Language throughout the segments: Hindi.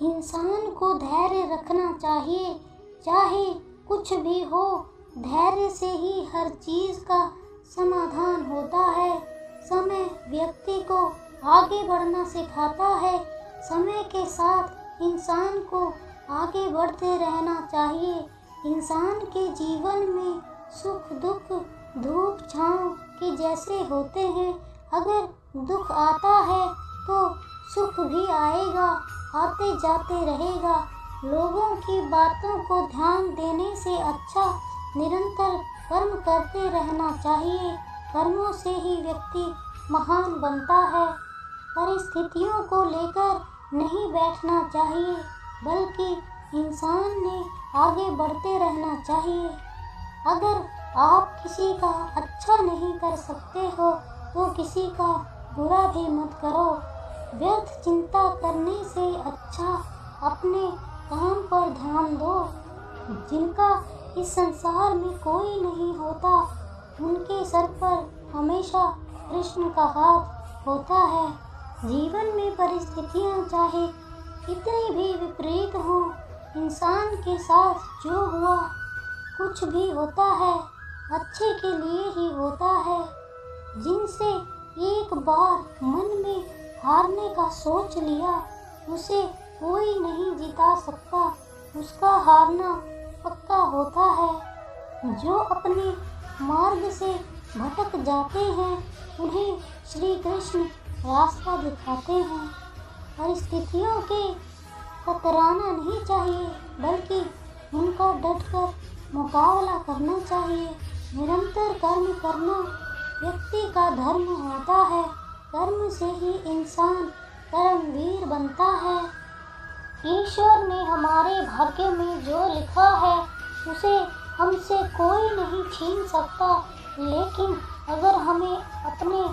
इंसान को धैर्य रखना चाहिए, चाहे कुछ भी हो। धैर्य से ही हर चीज का समाधान होता है। समय व्यक्ति को आगे बढ़ना सिखाता है। समय के साथ इंसान को आगे बढ़ते रहना चाहिए। इंसान के जीवन में सुख दुख धूप छांव के जैसे होते हैं। अगर दुख आता है तो सुख भी आएगा, आते जाते रहेगा। लोगों की बातों को ध्यान देने से अच्छा निरंतर कर्म करते रहना चाहिए। कर्मों से ही व्यक्ति महान बनता है। परिस्थितियों को लेकर नहीं बैठना चाहिए, बल्कि इंसान ने आगे बढ़ते रहना चाहिए। अगर आप किसी का अच्छा नहीं कर सकते हो तो किसी का बुरा भी मत करो। व्यर्थ चिंता करने से अच्छा अपने काम पर ध्यान दो। जिनका इस संसार में कोई नहीं होता, उनके सर पर हमेशा कृष्ण का हाथ होता है। जीवन में परिस्थितियां चाहे कितनी भी विपरीत हों, इंसान के साथ जो हुआ कुछ भी होता है अच्छे के लिए ही होता है। जिनसे एक बार मन में हारने का सोच लिया, उसे कोई नहीं जिता सकता। उसका हारना पक्का होता है। जो अपने मार्ग से भटक जाते हैं, उन्हें श्री कृष्ण रास्ता दिखाते हैं। परिस्थितियों के कतराना नहीं चाहिए, बल्कि उनका डटकर मुकाबला करना चाहिए। निरंतर कर्म करना व्यक्ति का धर्म होता है। कर्म से ही इंसान कर्मवीर बनता है। ईश्वर ने हमारे भाग्य में जो लिखा है, उसे हमसे कोई नहीं छीन सकता। लेकिन अगर हमें अपने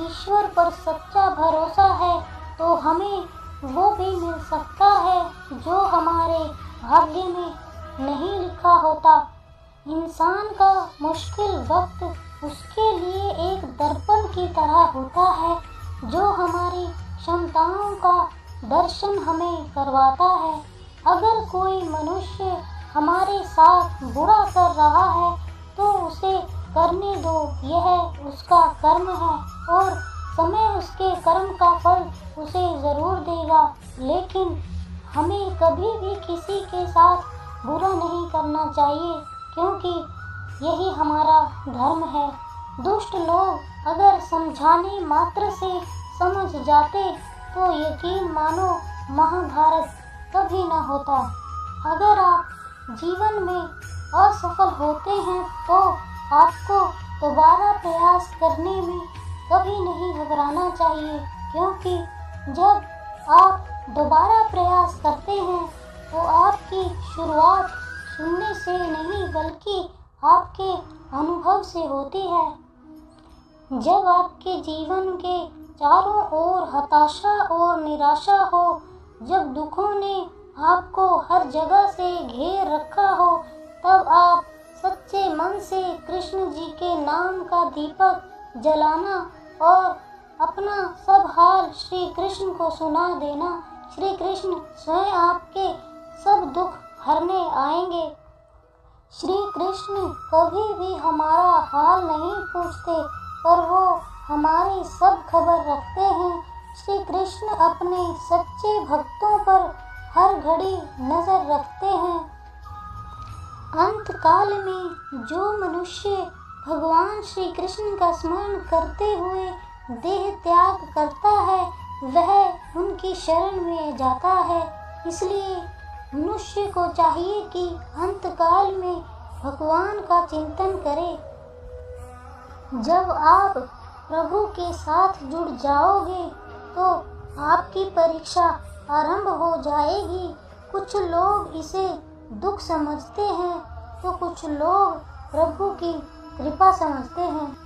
ईश्वर पर सच्चा भरोसा है, तो हमें वो भी मिल सकता है जो हमारे भाग्य में नहीं लिखा होता। इंसान का मुश्किल वक्त उसके लिए एक दर्पण की तरह होता है, जो हमारी क्षमताओं का दर्शन हमें करवाता है। अगर कोई मनुष्य हमारे साथ बुरा कर रहा है, तो उसे करने दो, यह उसका कर्म है और समय उसके कर्म का फल उसे ज़रूर देगा। लेकिन हमें कभी भी किसी के साथ बुरा नहीं करना चाहिए, क्योंकि यही हमारा धर्म है। दुष्ट लोग अगर समझाने मात्र से समझ जाते, तो यकीन मानो महाभारत कभी न होता। अगर आप जीवन में असफल होते हैं, तो आपको दोबारा प्रयास करने में कभी नहीं घबराना चाहिए, क्योंकि जब आप दोबारा प्रयास करते हैं, तो आपकी शुरुआत सुनने से नहीं, बल्कि आपके अनुभव से होती है। जब आपके जीवन के चारों ओर हताशा और निराशा हो, जब दुखों ने आपको हर जगह से घेर रखा हो, तब आप सच्चे मन से कृष्ण जी के नाम का दीपक जलाना और अपना सब हाल श्री कृष्ण को सुना देना। श्री कृष्ण स्वयं आपके सब दुख हरने आएंगे। श्री कृष्ण कभी भी हमारा हाल नहीं पूछते, पर वो हमारी सब खबर रखते हैं। श्री कृष्ण अपने सच्चे भक्तों पर हर घड़ी नजर रखते हैं। अंत काल में जो मनुष्य भगवान श्री कृष्ण का स्मरण करते हुए देह त्याग करता है, वह उनकी शरण में जाता है। इसलिए मनुष्य को चाहिए कि अंत काल में भगवान का चिंतन करे। जब आप प्रभु के साथ जुड़ जाओगे, तो आपकी परीक्षा आरंभ हो जाएगी। कुछ लोग इसे दुख समझते हैं, तो कुछ लोग प्रभु की कृपा समझते हैं।